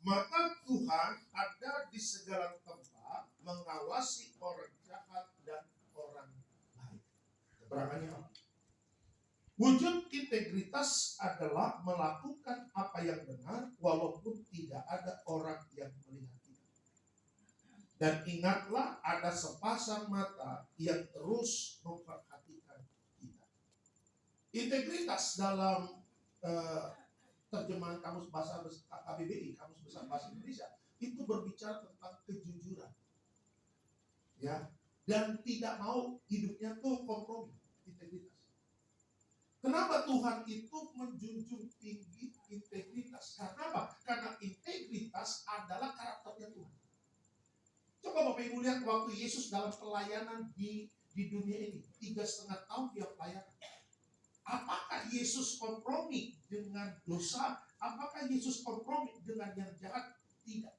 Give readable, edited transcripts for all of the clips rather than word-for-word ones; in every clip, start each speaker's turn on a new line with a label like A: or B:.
A: Mata Tuhan ada di segala tempat, mengawasi orang jahat dan orang baik. Keterangannya apa? Wujud integritas adalah melakukan apa yang benar walaupun tidak ada orang yang melihat kita. Dan ingatlah, ada sepasang mata yang terus memperhatikan kita. Integritas dalam terjemahan Kamus Bahasa KBBI, Kamus Besar Bahasa Indonesia, itu berbicara tentang kejujuran. Ya, dan tidak mau hidupnya tuh kompromi, integritas. Kenapa Tuhan itu menjunjung tinggi integritas? Karena apa? Karena integritas adalah karakternya Tuhan. Coba Bapak Ibu lihat waktu Yesus dalam pelayanan di dunia ini, 3,5 tahun dia pelayanan. Apakah Yesus kompromi dengan dosa? Apakah Yesus kompromi dengan yang jahat? Tidak.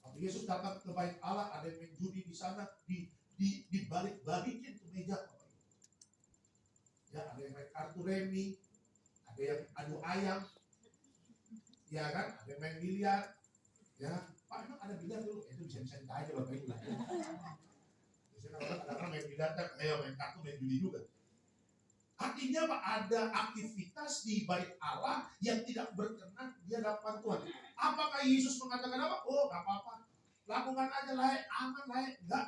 A: Waktu Yesus datang ke bait Allah, ada yang main judi di sana, dibalik-balikin ke meja. Ya, ada yang main kartu remi, ada yang adu ayam, ya kan, ada yang main biliar, ya. Pak, emang ada biliar dulu? Itu bisa aja Bapak Ibu lah. Biasanya kadang-kadang main biliar, ayo main kartu, main judi juga. Artinya apa? Ada aktivitas di bait Allah yang tidak berkenan di hadapan Tuhan. Apakah Yesus mengatakan apa? Oh, nggak apa-apa, lakukan aja lah, aman lah, enggak.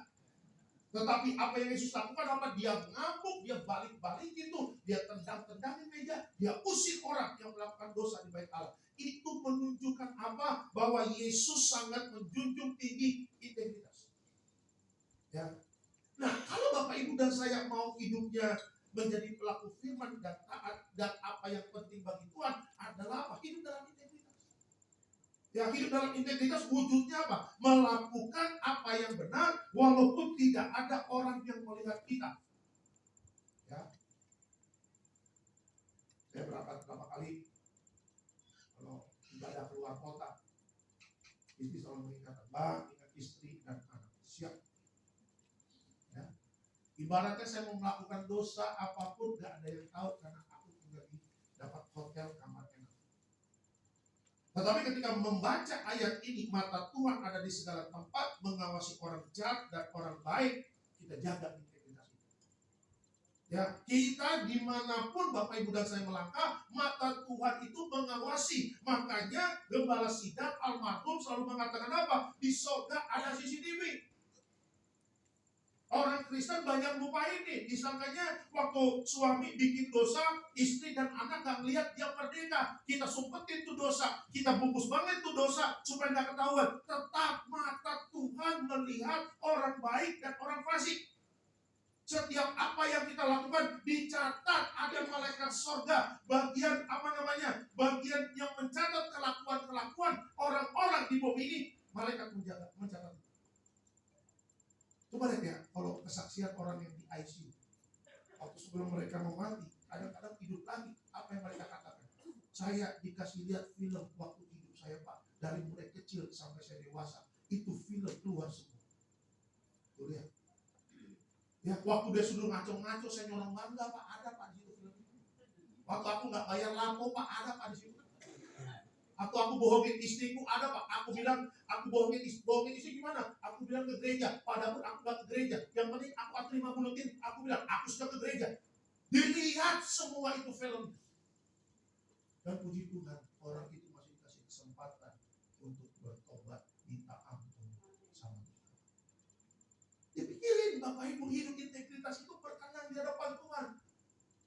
A: Tetapi apa yang Yesus lakukan apa? Dia ngamuk, dia balik-balik itu, dia tendang-tendangin meja, dia usir orang yang melakukan dosa di bait Allah. Itu menunjukkan apa? Bahwa Yesus sangat menjunjung tinggi integritas. Ya. Nah, kalau Bapak Ibu dan saya mau hidupnya menjadi pelaku firman dan taat, dan apa yang penting bagi Tuhan adalah apa? Hidup dalam integritas. Ya, hidup dalam integritas wujudnya apa? Melakukan apa yang benar walaupun tidak ada orang yang melihat kita. Ya. Saya berangkat berapa kali kalau ibadah keluar kota, istri selalu mengingatkan, Bang, ingat istri dan anak. Siap. Ya. Ibaratnya saya mau melakukan dosa apapun, gak ada yang tahu karena aku tinggal di dapat hotel kamar enak. Tetapi ketika membaca ayat ini, mata Tuhan ada di segala tempat, mengawasi orang jahat dan orang baik, kita jaga integritas itu. Ya, kita dimanapun Bapak Ibu dan saya melangkah, mata Tuhan itu mengawasi. Makanya Gembala Sidang almarhum selalu mengatakan apa? Di sorga ada CCTV. Orang Kristen banyak lupa ini. Disangkanya waktu suami bikin dosa, istri dan anak gak ngeliat dia merdeka. Kita sumpetin tuh dosa, kita bungkus banget tuh dosa supaya gak ketahuan. Tetap mata Tuhan melihat orang baik dan orang fasik. Setiap apa yang kita lakukan dicatat, ada malaikat sorga, bagian bagian yang mencatat kelakuan orang-orang di bumi ini. Malaikat mencatat. Coba lihat ya, kalau kesaksian orang yang di ICU, waktu sebelum mereka mau mati, kadang-kadang hidup lagi. Apa yang mereka katakan? Saya dikasih lihat film waktu hidup saya, Pak, dari mulai kecil sampai saya dewasa, itu film keluar semua. Tuh lihat. Ya, waktu dia sudah ngaco-ngaco, saya nyolong bangga, Pak, ada Pak di situ film itu. Waktu aku nggak bayar lampu, Pak, ada Pak di situ. Atau aku bohongin istriku, ada Pak. Aku bilang, aku bohongin istri gimana? Aku bilang ke gereja, padahal aku gak ke gereja. Yang penting aku terima buletin, aku bilang, aku sudah ke gereja. Dilihat semua itu film. Dan puji Tuhan, orang itu masih dikasih kesempatan untuk bertobat, minta ampun sama Tuhan. Dipikirin Bapak Ibu, hidup integritas itu berkenan di hadapan Tuhan.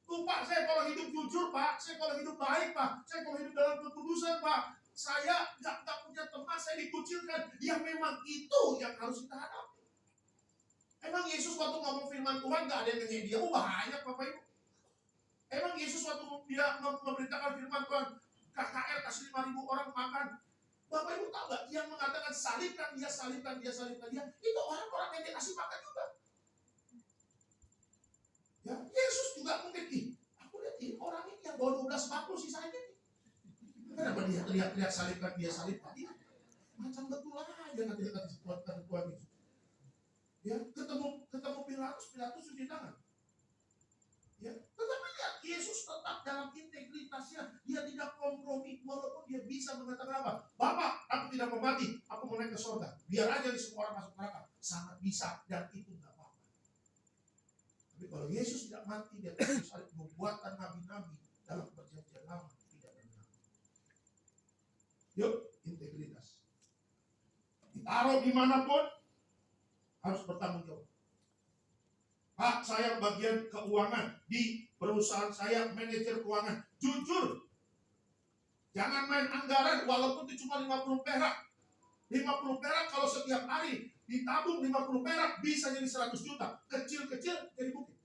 A: Tuh Pak, saya kalau hidup jujur Pak, saya kalau hidup baik Pak, saya kalau hidup dalam kekudusan Pak, saya gak punya teman, saya dikucilkan. Ya memang itu yang harus kita hadapi. Emang Yesus waktu ngomong firman Tuhan gak ada yang nanya dia? Oh banyak Bapak Ibu. Emang Yesus waktu dia memberitakan firman Tuhan, KKR kasih 5.000 orang makan, Bapak Ibu tahu gak? Yang mengatakan salibkan dia, itu orang-orang yang dia kasih makan juga. Ya, Yesus juga mungkin, aku lihat orang ini yang bawa 12 bakul sisanya nih. Kenapa dia teriak-teriak salibkan dia? Macam betul aja nanti dikuatkan Tuhan itu. Ya, ketemu Pilatus cuci tangan. Ya, tetapi lihat Yesus tetap dalam integritasnya, dia tidak kompromi walaupun dia bisa mengatakan apa? Bapak, aku tidak mau mati, aku mau naik ke surga. Biar aja di semua orang masuk neraka. Sangat bisa dan itu nggak apa-apa. Tapi kalau Yesus tidak mati, dia terus salib membuatkan nabi-nabi dalam perjanjian lama tidak benar. Yuk, integritas. Ditaruh dimanapun harus bertanggung jawab. Pak, saya bagian keuangan di perusahaan saya, manajer keuangan. Jujur, jangan main anggaran walaupun itu cuma 50 perak. 50 perak kalau setiap hari ditabung 50 perak bisa jadi 100 juta. Kecil-kecil jadi bukit.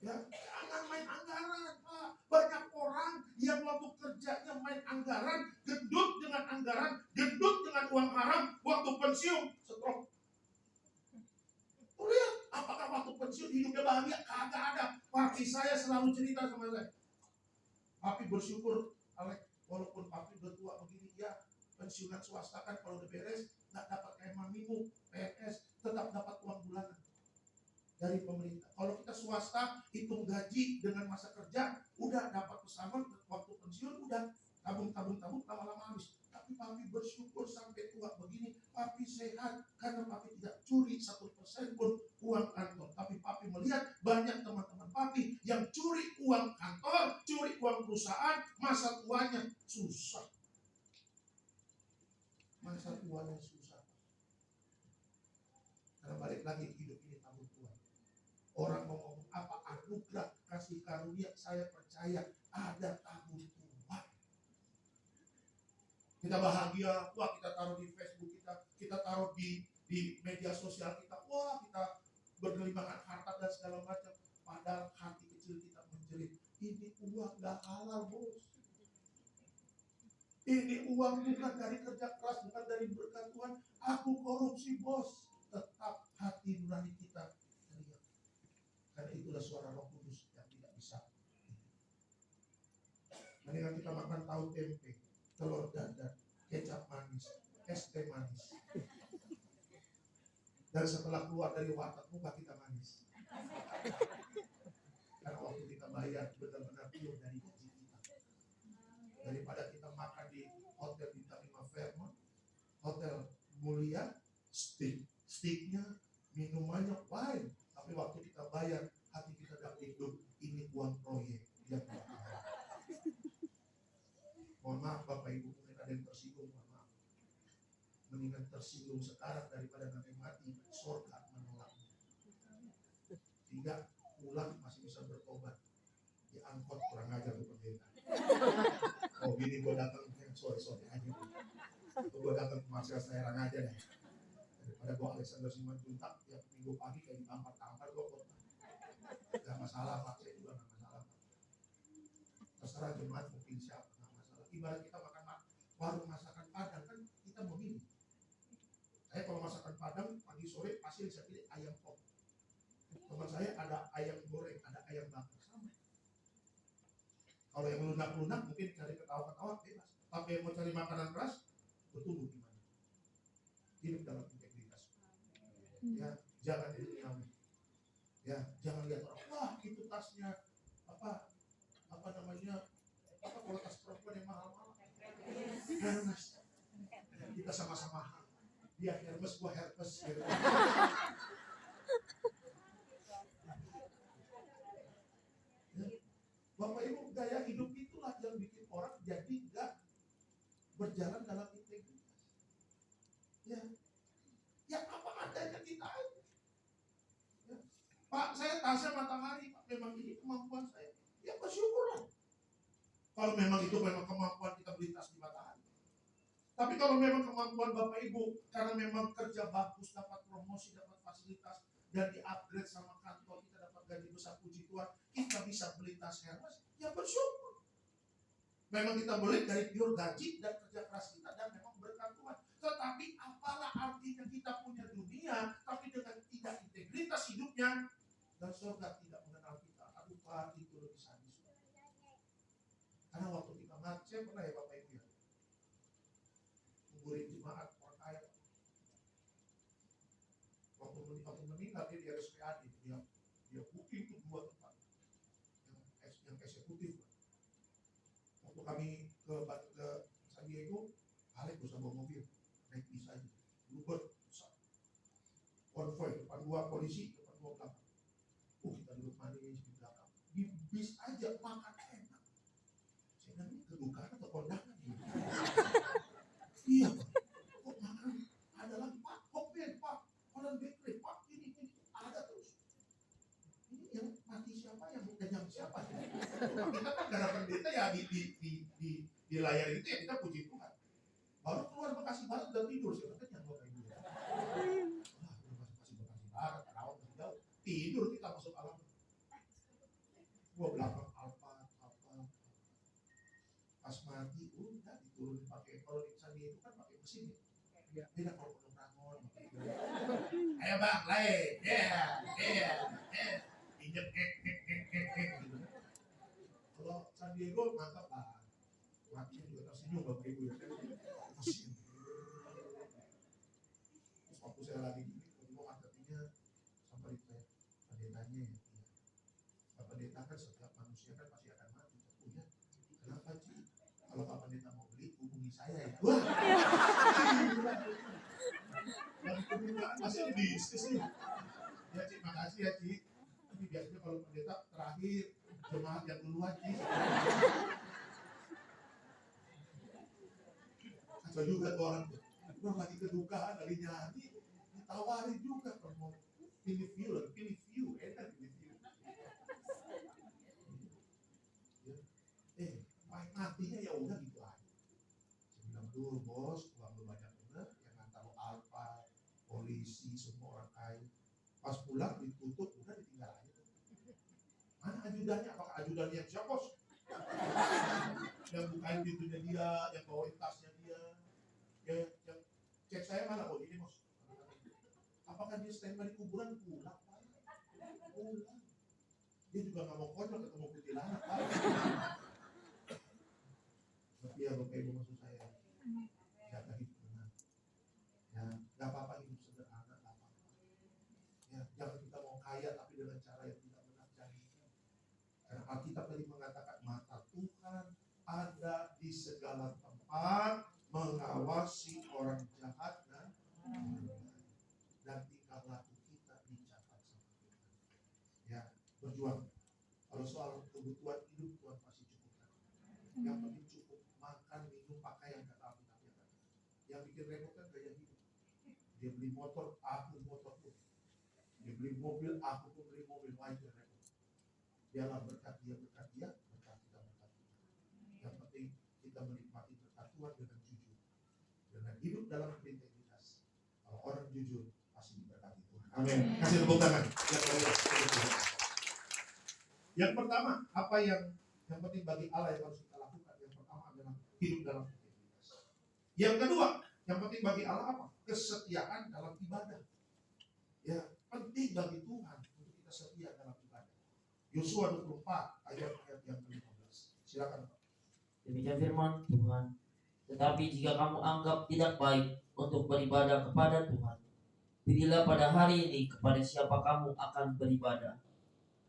A: Ya, jangan main anggaran, Pak. Banyak orang yang waktu kerjanya main anggaran, gendut dengan anggaran, gendut dengan uang haram, waktu pensiun stroke. Lihat, apakah waktu pensiun hidupnya bahagia? Kagak ada. Papi saya selalu cerita sama saya. Papi bersyukur, Alek, walaupun papi udah tua begini, ya pensiunan swasta kan kalau udah beres, nggak dapat kayak mamimu, PNS, tetap dapat uang bulanan dari pemerintah. Kalau kita swasta, hitung gaji dengan masa kerja, udah dapat pesangon, waktu pensiun udah tabung, lama-lama habis. Tapi papi bersyukur sampai tua begini, papi sehat karena papi tidak curi 1% pun uang kantor. Tapi papi melihat banyak teman-teman papi yang curi uang kantor, curi uang perusahaan, masa tuanya susah. Masa tuanya susah. Karena balik lagi hidup ini tabung tua. Orang mau ngomong apa, anugerah kasih karunia, saya percaya ada tabung tua. Kita bahagia, wah kita taruh di Facebook kita taruh di media sosial kita, wah kita bergelimangan harta dan segala macam. Padahal hati kecil kita menjerit, ini uang gak halal, bos. Ini uang bukan dari kerja keras, bukan dari berkat Tuhan. Aku korupsi, bos. Tetap hati nurani kita teriak. Karena itulah suara Roh Kudus yang tidak bisa. Mendingan kita makan tahu tempe, telur dadar, kecap manis, es teh manis. Dan setelah keluar dari warteg muka kita manis. Karena waktu kita bayar benar-benar pure dari gaji kita. Daripada kita makan di hotel bintang 5 Fairmont, hotel mulia, steaknya, minumannya wine. Tapi waktu kita bayar, hati kita gak hidup. Ini uang proyek yang berharga. Mohon maaf Bapak Ibu, mungkin ada yang tersinggung, mohon maaf. Mendingan tersinggung sekarang daripada nanti mati, surga menolaknya. Sehingga pulang masih bisa bertobat. Diangkut kurang ajar tuh pendeta. Oh gini gue datang, sorry aja. Gue datang ke Marsial Serang aja deh. Daripada gue Alexander Simanjuntak tiap minggu pagi kayak ditampar-tampar gue khotbah. Gak masalah Pak, saya juga gak masalah Pak. Terserah jemaat mungkin siapa, gak masalah. Ibarat kita makan warung masakan Padang kan kita memilih. Saya kalau masakan Padang pagi sore pasti saya pilih ayam pop. Teman saya ada ayam goreng, ada ayam bakar sama. Kalau yang lunak-lunak mungkin cari ketawa-ketawa bebas. Tapi yang mau cari makanan keras, bertumbuh di mana? Hidup dalam integritas. Ya, jangan duniawi. Ya, jangan lihat orang, wah itu tasnya apa namanya? Kalau tas perempuan yang mahal-mahal. Hermes. Kita sama-sama. Dia Hermes, gua Hermes. Gitu. Bapak Ibu, gaya hidup itulah yang bikin orang jadi gak berjalan dalam integritas. Ya apa adanya kita aja. Ya. Pak, saya tasnya matahari, Pak. Memang ini kemampuan saya. Ya bersyukurlah. Kalau memang itu memang kemampuan kita beli tas di matahari. Tapi kalau memang kemampuan Bapak Ibu, karena memang kerja bagus, dapat promosi, dapat fasilitas, dan di-upgrade sama kantor, kita dapat gaji besar, puji Tuhan, kita bisa beli tas Hermes, ya bersyukur. Memang kita beli dari pure gaji dan kerja keras kita, dan memang berkat Tuhan. Tetapi apalah artinya kita punya dunia, tapi dengan tidak integritas hidupnya, dan surga tidak mengenal kita. Aduh Pak, itu lebih sadis. Karena waktu kita mati, saya pernah ya Bapak Ibu ya, nguburin jemaat orang kaya. Waktu meninggal dia di RSPAD, dia booking tuh ya di layar itu ya kita puji Tuhan. Baru keluar Bekasi Barat dan tidur sih katanya mau kayak gitu. Bekasi Barat, Karawang masih jauh. Tidur kita masuk alam. Gua belakang Alfa. Pas mati udah diturunin pakai, kalau di Sandi itu kan pakai mesin ya. Beda kalau penuh rangon. Ayo bang, lain. Injek gitu. Kalau San Diego mantap lah. Matinya juga tersenyum bapak ibu ya. Mesin. Terus waktu saya lagi gini, ketemu artinya sama ditanya, pendetanya ya. Pak pendeta kan setiap manusia kan pasti akan mati. Tentunya. Kenapa sih? Kalau Pak pendeta mau beli, hubungi saya ya. Wah. Lagi pembukaan masih di bisnis nih. Ya Cik, makasih ya Cik. Tapi biasanya kalau pendeta terakhir jemaat yang duluan Cik. Kacau juga tuh orang tuh. Belum lagi kedukaan, lagi nyanyi, ditawarin juga kalau mau pilih view, enak pilih view. Matinya ya udah gitu aja. Saya bilang dulu bos, uang lu banyak bener, jangan taruh Alfa, polisi, semua orang kaya. Pas pulang ditutup, udah ditinggal aja. Mana ajudannya? Apakah ajudannya yang siap bos? Yang bukain pintunya dia, yang bawain tasnya dia, yang cek saya mana kok ini bos? Apakah dia standby di kuburan? Pulang. Dia juga nggak mau konyol ketemu kuntilanak Pak. Tapi ya Bapak Ibu maksud saya, jaga hidup tenang. Ya, nggak apa-apa hidup sederhana, nggak apa-apa. Ya, jangan kita mau kaya tapi dengan cara yang tidak benar, jangan. Karena Alkitab tadi mengatakan mata Tuhan ada di segala tempat, mengawasi orang jahat dan tingkah laku kita dicatat sama Tuhan. Ya, berjuang. Kalau soal kebutuhan hidup Tuhan pasti cukupkan. Yang penting cukup makan, minum, pakaian kata Alkitab ya kan. Yang bikin repot kan gaya hidup. Dia beli motor, aku motor pun. Dia beli mobil, aku pun beli mobil. Wah itu repot. Biarlah berkat dia, berkat kita, berkat kita. Yang penting kita menikmati berkat Tuhan dengan jujur, dengan hidup dalam integritas. Kalau orang jujur pasti diberkati Tuhan. Amin. Kasih tepuk tangan. Yang pertama, apa yang penting bagi Allah yang harus kita lakukan? Yang pertama adalah hidup dalam integritas. Yang kedua, yang penting bagi Allah apa? Kesetiaan dalam ibadah. Ya, penting bagi Tuhan untuk kita setia dalam ibadah. Yosua 24 ayat yang ke-15. Silakan Pak.
B: Demikian firman Tuhan. Tetapi jika kamu anggap tidak baik untuk beribadah kepada Tuhan, pilihlah pada hari ini kepada siapa kamu akan beribadah.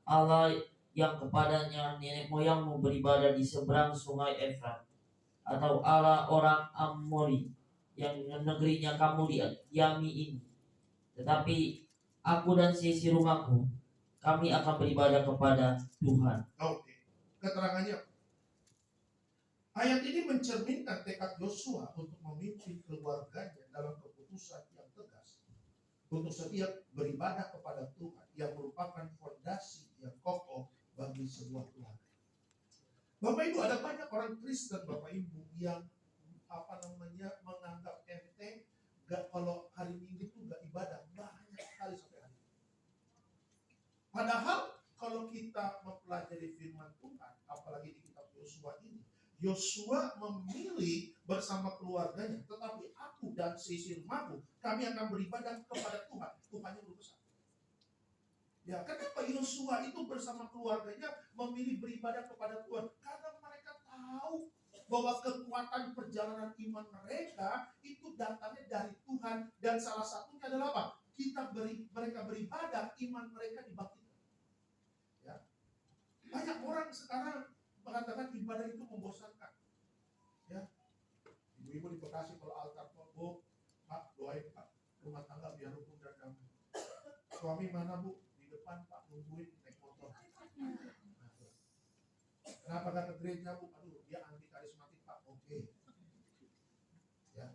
B: Allah yang kepadanya nenek moyangmu beribadah di seberang sungai Efrat, atau Allah orang Amori yang negerinya kamu diami ini. Tetapi aku dan seisi rumahku, kami akan beribadah kepada Tuhan.
A: Oke. Keterangannya ayat ini mencerminkan tekad Yosua untuk memimpin keluarganya dalam keputusan yang tegas untuk setiap beribadah kepada Tuhan yang merupakan fondasi yang kokoh bagi sebuah keluarga. Bapak Ibu, ada banyak orang Kristen Bapak Ibu yang menganggap enteng kalau hari Minggu itu gak ibadah, banyak sekali sampai hari ini. Padahal kalau kita mempelajari firman Tuhan, apalagi di kitab Yosua ini, Yosua memilih bersama keluarganya, tetapi aku dan seisi rumahku, kami akan beribadah kepada Tuhan. Tuhannya berbesar. Ya, kenapa Yosua itu bersama keluarganya memilih beribadah kepada Tuhan? Karena mereka tahu bahwa kekuatan perjalanan iman mereka itu datangnya dari Tuhan, dan salah satunya adalah apa? Mereka beribadah, iman mereka dibangkitkan. Ya. Banyak orang sekarang mengatakan ibadah itu membosankan. Ya. Ibu-ibu di Bekasi kalau altar Bu, Pak doain Pak rumah tangga biar rukun dan damai. Suami mana Bu? Di depan Pak nungguin naik motor. Kenapa gak ke gereja Bu? Aduh dia anti karismatik Pak. Oke. Ya.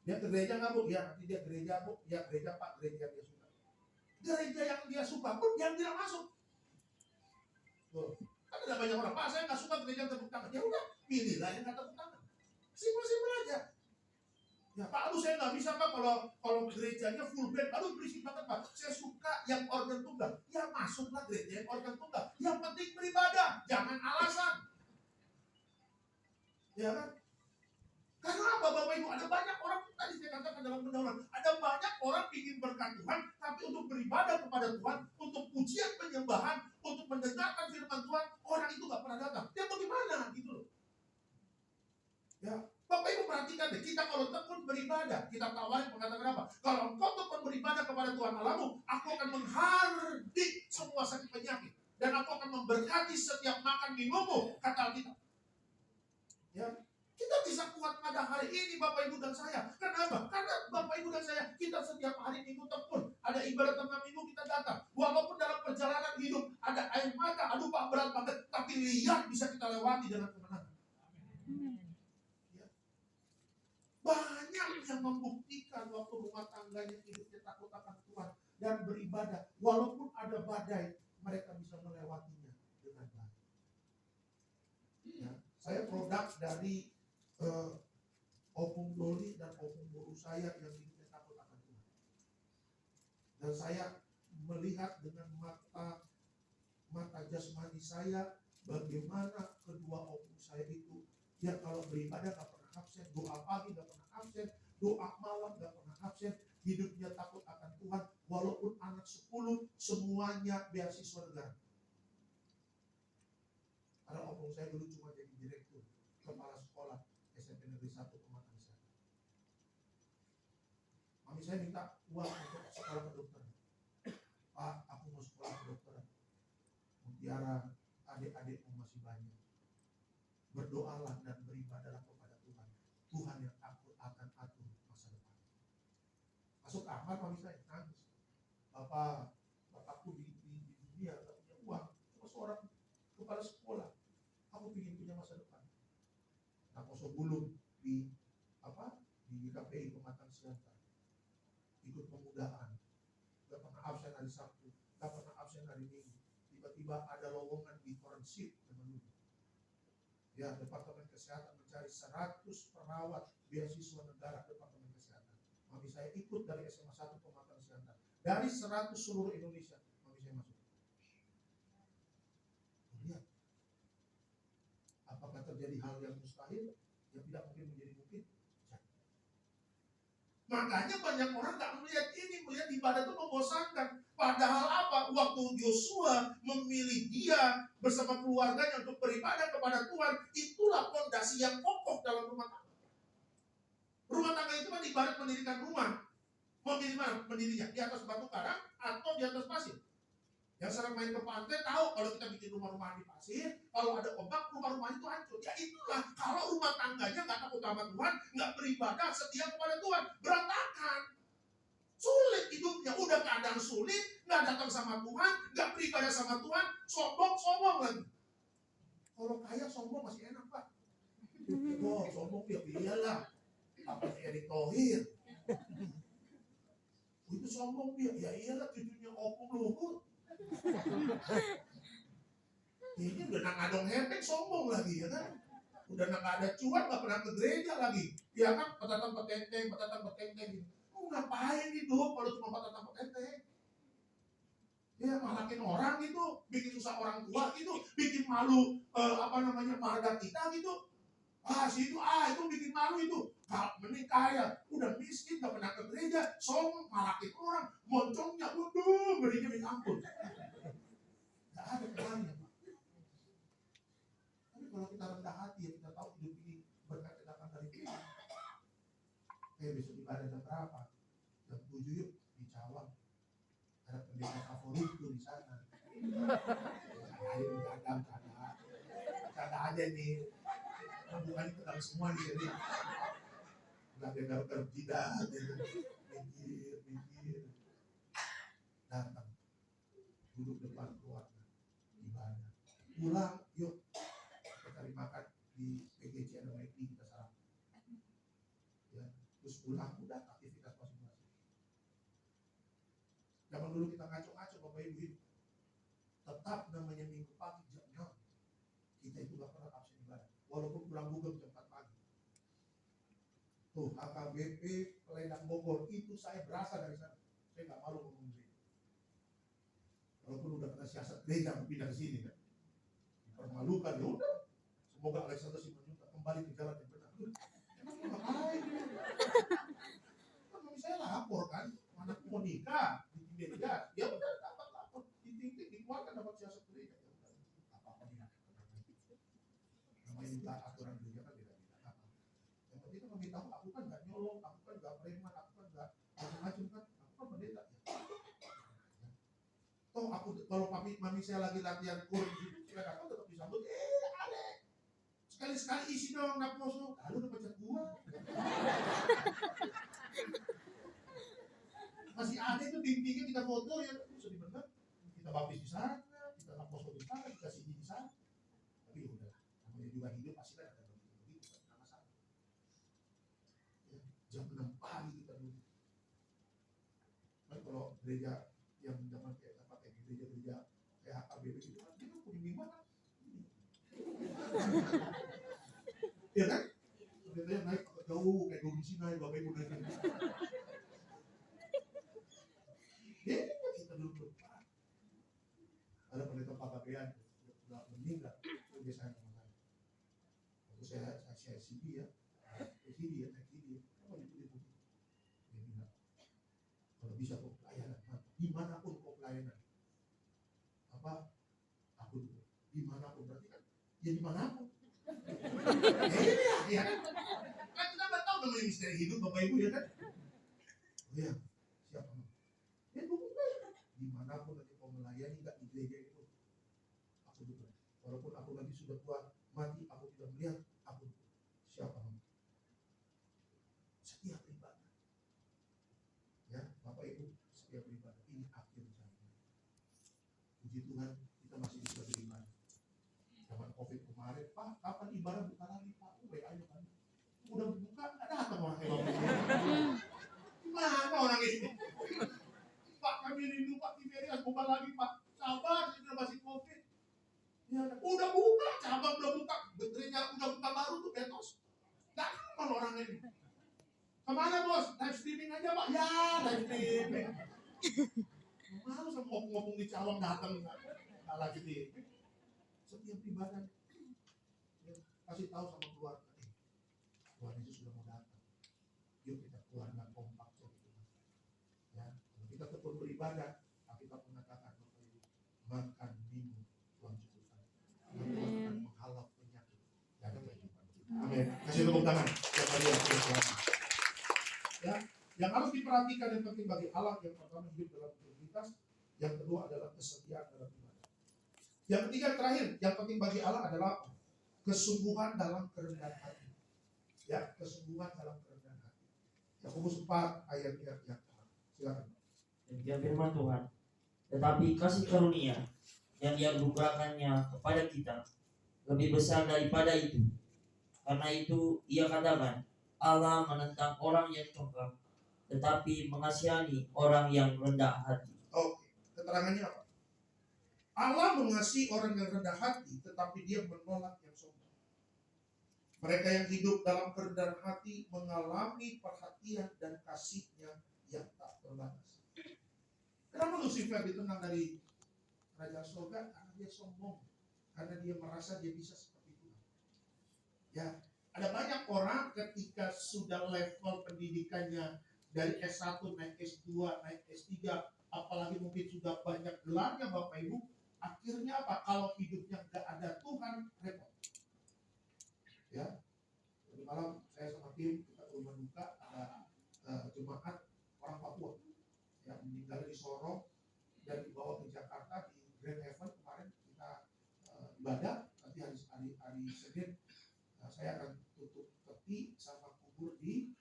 A: Dia ke gereja nggak Bu? Ya nanti dia gereja Bu. Ya gereja Pak, gereja yang dia suka. Gereja yang dia suka pun yang tidak masuk. Tuh. Karena Ada banyak orang, Pak saya nggak suka gereja tepuk tangan. Ya udah, pilihlah yang nggak tepuk tangan. Simpel-simpel aja. Ya Pak, aduh saya nggak bisa Pak kalau gerejanya full band, aduh berisik banget Pak. Saya suka yang organ tunggal. Ya masuklah gereja yang organ tunggal. Yang penting beribadah, jangan alasan. Ya kan? Karena apa Bapak Ibu? Ada banyak orang, tadi saya katakan dalam pendahuluan, ada banyak orang ingin berkat Tuhan, tapi untuk beribadah kepada Tuhan, untuk pujian penyembahan, untuk mendengarkan firman Tuhan, orang itu nggak pernah datang. Ya bagaimana gitu loh? Ya, Bapak Ibu perhatikan deh, kita kalau tekun beribadah, kita tawarin mengatakan apa? Kalau engkau tekun beribadah kepada Tuhan Allahmu, aku akan menghardik semua sakit penyakit, dan aku akan memberkati setiap makan minummu, kata Alkitab. Ya, kita bisa kuat pada hari ini Bapak Ibu dan saya. Kenapa? Karena Bapak Ibu dan saya, kita setiap hari Minggu tekun. Ada ibadah tengah minggu kita datang. Walaupun dalam perjalanan hidup ada air mata, aduh Pak berat banget, tapi lihat bisa kita lewati dengan kemenangan. Ya. Banyak yang membuktikan waktu rumah tangganya hidupnya takut akan Tuhan dan beribadah. Walaupun ada badai, mereka bisa melewatinya dengan baik. Ya. Saya produk dari Opung Doli dan Opung Boru saya yang hidupnya takut akan Tuhan. Dan saya melihat dengan mata jasmani saya bagaimana kedua opung saya itu, ya kalau beribadah gak pernah absen, doa pagi gak pernah absen, doa malam gak pernah absen, hidupnya takut akan Tuhan, walaupun anak 10 semuanya beasiswa negara. Karena opung saya dulu cuma jadi direktur, kepala sekolah SMP Negeri 1 Pematang Siantar. Mami saya minta uang untuk sekolah kedokteran. Pak, aku mau sekolah kedokteran. Mutiara, adik-adikmu masih banyak. Berdoalah dan beribadahlah kepada Tuhan. Tuhan yang aku akan atur masa depan. Masuk kamar mami saya nangis. Bapakku di dunia gak punya uang, cuma seorang kepala sekolah. Aku ingin punya masa depan. Nah, kosong gulung di KPI Pematang Siantar, ikut pemudaan, gak pernah absen hari Sabtu, gak pernah absen hari Minggu. Tiba-tiba ada lowongan di forensik teman-teman. Ya, Departemen Kesehatan mencari 100 perawat beasiswa negara Departemen Kesehatan. Mami saya ikut dari SMA 1 Pematang Siantar. Dari 100 seluruh Indonesia, mami saya masuk. Lihat, apakah terjadi hal yang mustahil? Yang tidak mungkin menjadi mungkin. Makanya banyak orang gak melihat ini, melihat ibadah itu membosankan. Padahal apa? Waktu Yosua memilih dia bersama keluarganya untuk beribadah kepada Tuhan, itulah fondasi yang kokoh dalam rumah tangga. Rumah tangga itu kan ibarat mendirikan rumah. Mau di mana mendirinya? Di atas batu karang atau di atas pasir? Yang sering main ke pantai tahu kalau kita bikin rumah-rumah di pasir, kalau ada ombak rumah-rumah itu hancur. Ya itulah, kalau rumah tangganya nggak takut sama Tuhan, nggak beribadah setia kepada Tuhan, berantakan. Sulit hidupnya, udah keadaan sulit, nggak datang sama Tuhan, nggak beribadah sama Tuhan, sombong lagi. Kalau kaya sombong masih enak Pak. Oh sombong ya iyalah, apa Erick Thohir? Itu sombong dia, ya iyalah cucunya Opung Luhut. Ini udah ngadong hepeng sombong lagi ya kan. Udah nggak ada cuan, nggak pernah ke gereja lagi. Ya kan, petatan petenteng gitu. Ngapain hidup kalau cuma petatan petenteng? Ya malakin orang gitu, bikin susah orang tua gitu, bikin malu marga kita gitu. Itu bikin malu itu. Mending kaya, udah miskin, gak pernah ke gereja, sombong, malakin orang, moncongnya, waduh, berinya minta ampun. Gak ada kelarnya Pak. Tapi kalau kita rendah hati, ya kita tahu hidup ini berkat datang dari Tuhan. Besok ibadah jam berapa? Jam 7 yuk, di Cawang. Ada pendeta favorit tuh di sana. Ayo bercanda aja nih. Bukannya pedang semua di sini. Udah dengar jidat, mikir. Datang, duduk depan keluarga, ibadah. Pulang, yuk kita cari makan di PGC ada McD kita sarapan. Ya, terus pulang udah aktivitas masing-masing. Zaman dulu kita ngaco-ngaco Bapak Ibu, tetap namanya minggu pagi jam 6. walaupun pulang Bogor jam 4 pagi. Tuh AKBP Pelendang Bogor itu saya berasal dari sana. Saya nggak malu ngomong gereja. Walaupun udah kena siasat gereja aku pindah ke sini kan. Dipermalukan ya udah. Semoga Alexander Simanjuntak kembali ke jalan yang benar. Emang ngapain? Kan saya lapor kan, anakku mau nikah di gereja, dia benar dapat lapor, ditindik, dikeluarkan dapat siasat gereja. Apa-apa nih? Namanya juga aturan gereja kan beda-beda. Yang penting kan memberitahu, aku kan nggak nyolong, aku kan nggak preman, aku kan nggak macam-macam kan, aku kan pendeta. Toh aku kalau mami saya lagi latihan kur gitu, saya datang tetap disambut, Ale, sekali-sekali isi dong nak poso, lalu udah pecat gua. Masih ada itu tingginya kita foto ya, sedih bener. Kita baptis di sana, kita nak poso di sana, kita sini di sana. Tapi ya udah, namanya juga hidup pasti kan ada begitu, nggak masalah. Ya, jam 6 pagi kita dulu. Kan kalau gereja yang zaman kayak apa kayak gereja-gereja kayak HKBP gitu kan, dia kan punya mimbar kan. Iya kan? Pendetanya naik agak jauh kayak Gunung Sinai, Bapak Ibu naik. Ya kita dulu Pak. Ada pendeta PKBN sudah meninggal, itu biasanya sama saya. Waktu saya CD ya, CD ya, naik CD. Apa itu dia putih? Dia bilang, kalau bisa kok pelayanan, dimanapun kok pelayanan. Apa? Aku dimanapun berarti kan? Ya dimanapun. Ya kan? Kan kita nggak tahu namanya misteri hidup Bapak Ibu ya kan? Oh ya, siapa? Ya bukan. Dimanapun nanti mau melayani nggak di gereja itu, aku juga. Walaupun aku nanti sudah tua mati, aku tidak melihat aku siapa. Setiap ibadah, ya Bapak Ibu, setiap ibadah ini akhir zaman. Puji Tuhan, kita masih bisa beribadah. Zaman COVID kemarin, Pak, kapan ibadah buka lagi Pak? WA-nya kan. Udah buka, nggak datang orang kayak Bapak Ibu. Mana orang ini? Pak, kami rindu Pak Tiberias buka lagi Pak. Sabar, ini masih COVID. Ya, udah buka, cabang udah buka, gereja udah buka baru tuh Betos. Gak aman orang ini. Kemana bos? Live streaming aja Pak. Ya, live streaming. Malu sama ngomong-ngomong di calon datang nggak lagi di setiap ibadah. Ya, kasih tahu sama keluarga. Tuhan Yesus sudah mau datang. Yuk kita keluarga kompak gitu. Ya, kalau kita tetap beribadah, kita mengatakan Bapak Ibu, makan minum Tuhan cukupkan. Tuhan akan menghalau penyakit dari kehidupan kita. Amin. Kasih tepuk tangan. Ya, yang harus diperhatikan yang penting bagi Allah, yang pertama hidup dalam integritas, yang kedua adalah kesetiaan dalam ibadah. Yang ketiga terakhir, yang penting bagi Allah adalah kesungguhan dalam kerendahan hati. Ya, kesungguhan dalam kerendahan hati. Yakobus 4 ayat yang pertama. Silakan.
B: Demikian firman Tuhan. Tetapi kasih karunia yang Dia anugerahkannya kepada kita lebih besar daripada itu. Karena itu Ia katakan, Allah menentang orang yang congkak, tetapi mengasihani orang yang rendah hati.
A: Oke, keterangannya apa? Allah mengasihi orang yang rendah hati, tetapi Dia menolak yang sombong. Mereka yang hidup dalam kerendahan hati mengalami perhatian dan kasih-Nya yang tak terbatas. Kenapa Lucifer ditendang dari kerajaan surga? Karena dia sombong, karena dia merasa dia bisa seperti Tuhan. Ya, ada banyak orang ketika sudah level pendidikannya dari S1 naik S2 naik S3, apalagi mungkin sudah banyak gelarnya Bapak Ibu, akhirnya apa? Kalau hidupnya nggak ada Tuhan, repot. Ya, tadi malam saya sama tim kita ke rumah duka, ada jemaat orang Papua yang meninggal di Sorong dan dibawa ke Jakarta di Grand Heaven. Kemarin kita ibadah, nanti hari Senin saya akan tutup peti sama kubur di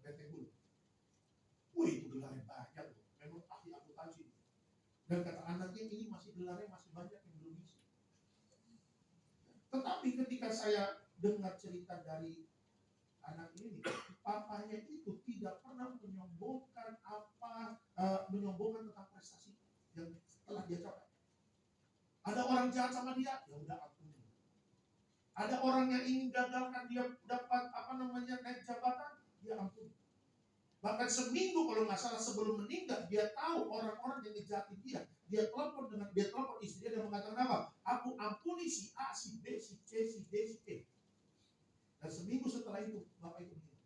A: PT Hulu. Wih, itu gelarnya banyak loh, memang ahli akuntansi. Dan kata anaknya ini masih gelarnya masih banyak yang belum isi. Tetapi ketika saya dengar cerita dari anak ini, papanya itu tidak pernah menyombongkan menyombongkan tentang prestasi yang telah dia capai. Ada orang jahat sama dia, ya udah ampuni. Ada orang yang ingin gagalkan dia dapat naik jabatan, dia ampun. Bahkan seminggu kalau nggak salah sebelum meninggal, dia tahu orang-orang yang ngejati dia. Dia telepon istri dia dan mengatakan apa? Aku ampuni si A, si B, si C, si D, si E. Dan seminggu setelah itu, Bapak itu meninggal.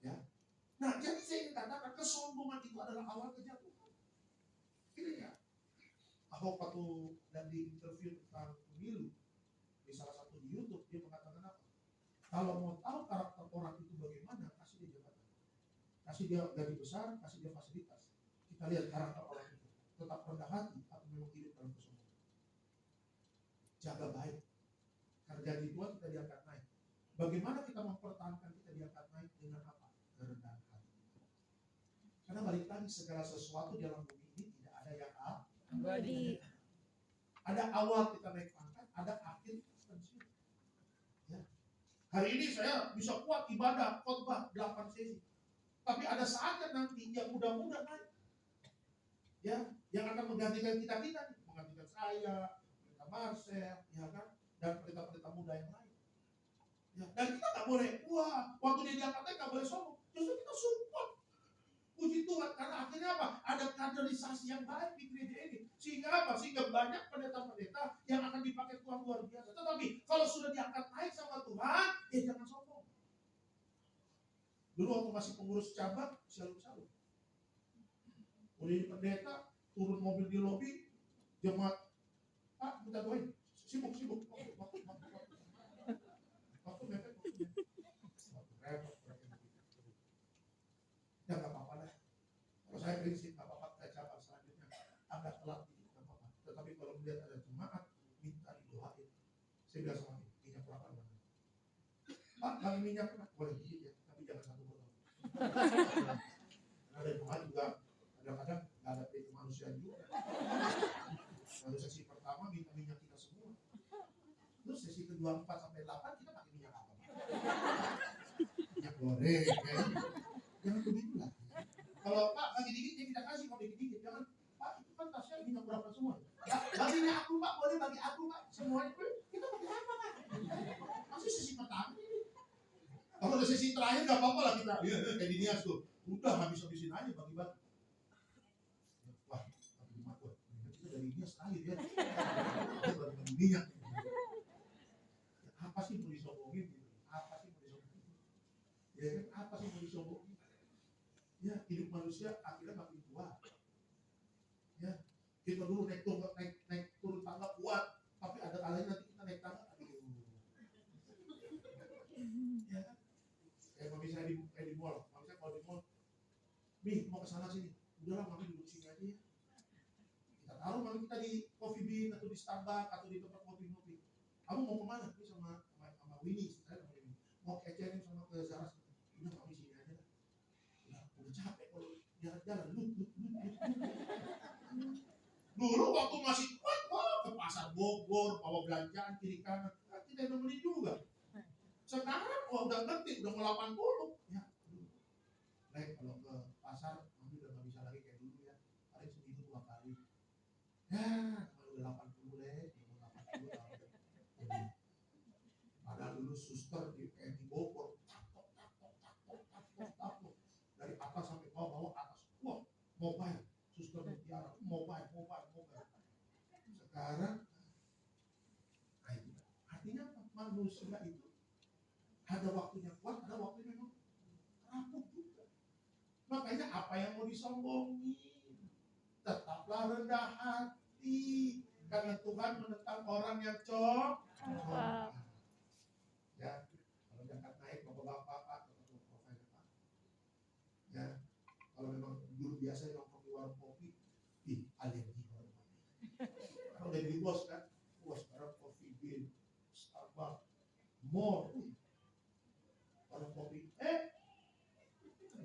A: Ya. Nah, jadi saya ingin katakan kesombongan itu adalah awal kejatuhan. Ini ya. Ahok waktu dan di interview tentang pemilu di salah satu di YouTube, dia mengatakan apa? Kalau mau tahu karakter orang itu bagaimana, kasih dia jabatan. Kasih dia gaji besar, kasih dia fasilitas. Kita lihat karakter orang itu. Tetap rendah hati atau memang hidup dalam kesombongan. Jaga baik. Karena di Tuhan kita diangkat naik. Bagaimana kita mempertahankan kita diangkat naik dengan apa? Kerendahan hati. Karena balik lagi segala sesuatu di dalam bumi ini tidak ada yang abadi. Ada awal kita naik pangkat, ada akhir pensiun. Ya. Hari ini saya bisa kuat ibadah, khotbah 8 sesi. Tapi ada saatnya nanti yang muda-muda naik. Ya, yang akan menggantikan kita-kita, menggantikan saya, pendeta Marcel, ya kan, dan pendeta-pendeta muda yang lain. Ya, dan kita nggak boleh, waktu dia diangkat naik nggak boleh sombong. Justru kita support. Puji Tuhan, karena akhirnya apa? Ada kaderisasi yang baik di gereja ini. Sehingga apa? Sehingga banyak pendeta-pendeta yang akan dipakai Tuhan luar biasa. Tetapi kalau sudah diangkat naik sama Tuhan, ya jangan sombong. Dulu waktu masih pengurus cabang, shalom-shalom. Udah jadi pendeta, turun mobil di lobi, jemaat, Pak, minta doain. Sibuk. Waktu mepet. Ya nggak apa-apa lah. Kalau saya prinsip nggak apa-apa, kita cabang selanjutnya agak telat dikit nggak apa-apa. Tetapi kalau melihat ada jemaat, minta didoain. Saya bilang sama dia, minyak kelapa mana? Pak, bagi minyak kena, boleh dikit ya, tapi jangan satu botol. Ada jemaat juga kadang-kadang nggak ada kemanusiaan juga. Lalu sesi pertama minta minyak kita semua. Terus sesi kedua 4 sampai 8 kita pakai minyak apa? Minyak goreng, ya. Jangan begitulah. Kalau Pak bagi dikit dia tidak kasih, kalau dikit-dikit jangan. Pak itu kan tasnya minyak berapa semua? Baginya aku Pak, boleh bagi aku Pak. Semuanya kita pakai apa Pak? Masih sesi pertama ini. Kalau udah sesi terakhir nggak apa-apa lah kita. Iya, kayak di Nias tuh. Udah habis-habisin aja bagi-bagi. Wah, tapi mak gue. Kita dari Nias terakhir ya. Bagi minyak. Apa sih mau disombongin? Apa sih mau disombongin? Ya, apa sih mau disombongin? Ya, hidup manusia akhirnya makin kuat. Ya, kita dulu naik turun tangga kuat, tapi ada kalanya nanti kita naik tangga, aduh. Ya, kayak mami saya di mall, mami saya kalau di mall, Mi mau ke sana sini, udahlah mami duduk sini aja ya. Kita taruh mami kita di Coffee Bean atau di Starbucks atau di tempat ngopi-ngopi. Kamu mau kemana? Ini sama Winnie, saya sama Winnie. Mau ke H&M sama ke Zara. Udah mami sini aja lah. Udah capek kalau jalan-jalan, Dulu waktu masih kuat, ke pasar Bogor, bawa belanjaan kiri kanan, tidak nemenin juga. Sekarang udah ngerti, udah mau 80. Ya, baik kalau ke pasar, nanti udah nggak bisa lagi kayak dulu ya. Paling seminggu 2 kali. Ya, kalau udah 80 udah mau 80 tahun. Padahal dulu suster di Bogor, dari atas sampai bawah atas, mobile, suster mutiara, mobile. Sekarang, artinya manusia itu ada waktunya kuat, ada waktunya memang rapuh juga. Makanya apa yang mau disombongin? Tetaplah rendah hati, karena Tuhan menentang orang yang sombong. Ya, kalau diangkat naik bapak-bapak, Pak, ya, kalau memang dulu biasa nongkrong di warung kopi, alergi warung kopi. Kalau udah jadi bos kan, sekarang Coffee Bean, Starbucks, more, warung kopi,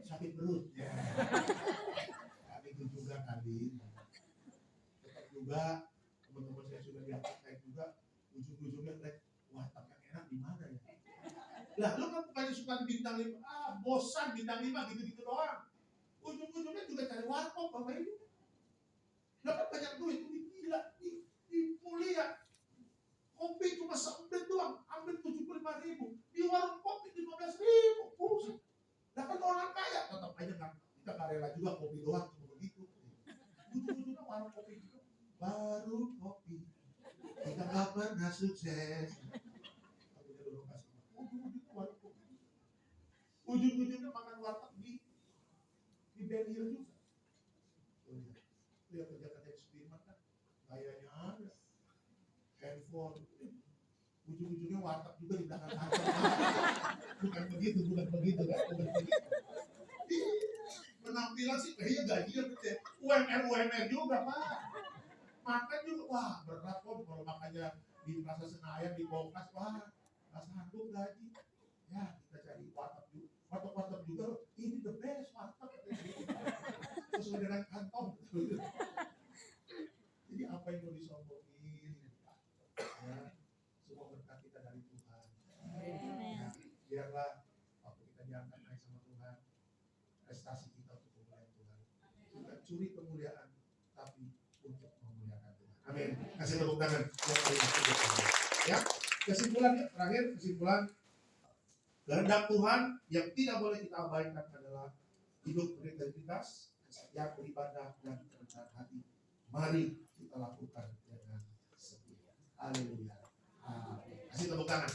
A: sakit perut. Ya. Tapi itu juga tadi, tetap juga teman-teman saya sudah diangkat naik juga, ujung-ujungnya tapi yang enak di mana ya? Lah, lu kan bukannya suka bintang 5, bosan bintang 5 gitu-gitu doang. Ujung-ujungnya juga cari warkop Bapak Ibu. Dapat banyak duit, gila, di mulia. kopi cuma seembet doang, ambil 75.000. Di warung kopi 15.000. Buset. Nah kan orang kaya tetap aja nggak, kita nggak rela juga kopi doang cuma begitu. Ujung-ujungnya warung kopi juga baru kopi. Kita nggak pernah sukses. Lagunya dulu kasih. Ujung-ujungnya warung kopi. Ujung-ujungnya makan warteg di Ben Hill juga. Lihat kerja eksperimen kan, kayaknya ada handphone. Ujung-ujungnya warteg juga di belakang kantor. Bukan begitu kan, bukan begitu. Penampilan sih kayaknya gajinya gede. UMR juga Pak. Makan juga, wah berat kok kalau makannya di Plaza Senayan, di Bongkas, wah nggak sanggup gaji. Ya kita cari warteg juga. Warteg juga, ini the best warteg. Sesuai dengan kantong. Jadi apa yang mau disombongin? Ya, semua berkat kita dari Tuhan. Ya, biarlah waktu kita diangkat naik sama Tuhan, prestasi kita untuk kemuliaan Tuhan. Bukan curi kemuliaan, tapi untuk memuliakan Tuhan. Amin. Kasih tepuk tangan. Ya, kesimpulannya terakhir, kesimpulan kehendak Tuhan yang tidak boleh kita abaikan adalah hidup berintegritas, yang beribadah dan kerendahan hati. Mari kita lakukan dengan setia. Haleluya. Kasih tepuk tangan.